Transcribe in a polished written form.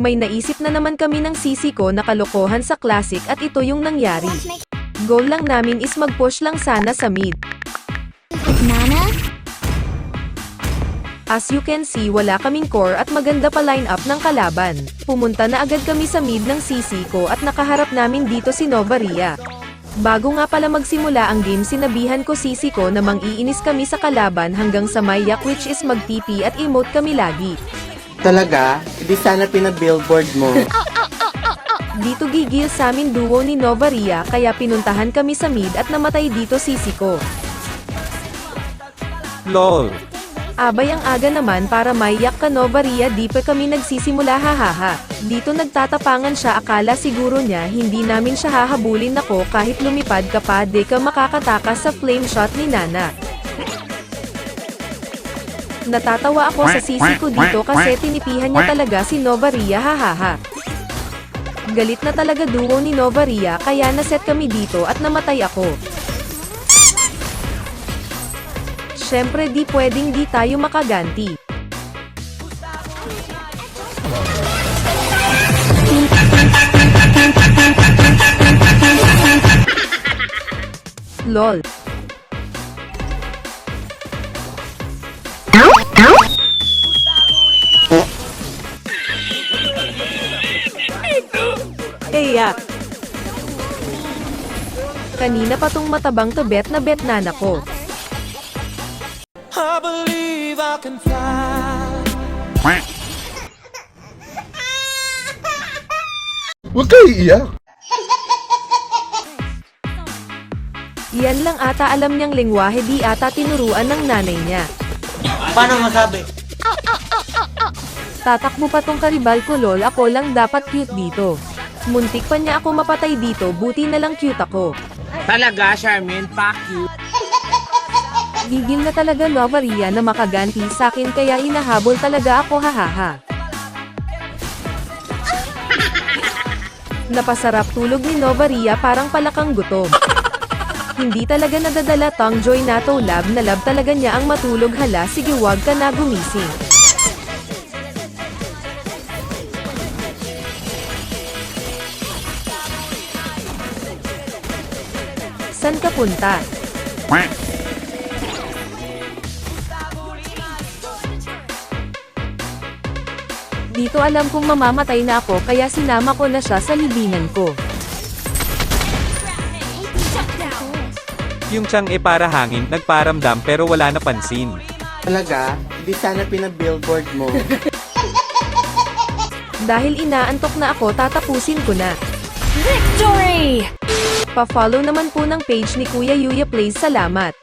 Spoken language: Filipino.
May naisip na naman kami ng sisi ko na kalokohan sa Classic at ito yung nangyari. Goal lang namin is mag-push lang sana sa mid. Nana? As you can see, wala kaming core at maganda pa line up ng kalaban. Pumunta na agad kami sa mid ng sisi ko at nakaharap namin dito si Novaria. Bago nga pala magsimula ang game, sinabihan ko sisi ko na mang-iinis kami sa kalaban hanggang sa may yak, which is mag-TP at emote kami lagi. Talaga? Hindi sana pinabillboard mo. Dito gigil sa amin duo ni Novaria kaya pinuntahan kami sa mid at namatay dito sisi ko. LOL. Abay ang aga naman para maiyak ka Novaria, di pa kami nagsisimula, hahaha. Dito nagtatapangan siya, akala siguro niya hindi namin siya hahabulin. Ako, kahit lumipad ka pa di ka makakatakas sa flame shot ni Nana. Natatawa ako sa sisi ko dito kasi tinipihan niya talaga si Novaria, hahaha. Galit na talaga duo ni Novaria kaya naset kami dito at namatay ako. Syempre di pwedeng di tayo makaganti. LOL. Eya. Kanina pa tong matabang to bet na Nana ko. I believe I can fly. Huwag kayo iiyak. Yan lang ata alam niyang lengwahe, di ata tinuruan ng nanay niya. Paano masabi? Tatakbo pa tong karibal ko, lol, ako lang dapat cute dito. Muntik pa niya ako mapatay dito, buti na lang cute ako. Talaga, Charmaine? Fuck you. Gigil na talaga Novaria na makaganti sa akin kaya inahabol talaga ako, hahaha. Napasarap tulog ni Novaria, parang palakang gutom. Hindi talaga nadadala tong joy na to, lab na lab talaga niya ang matulog, hala sige wag ka na gumising. San ka punta? Dito alam kong mamamatay na ako kaya sinama ko na siya sa libingan ko. Yung siyang para hangin, nagparamdam pero wala napansin. Talaga? Hindi sana pinabillboard mo. Dahil inaantok na ako, tatapusin ko na. Victory! Pa-follow naman po ng page ni Kuya Yuya Plays, salamat.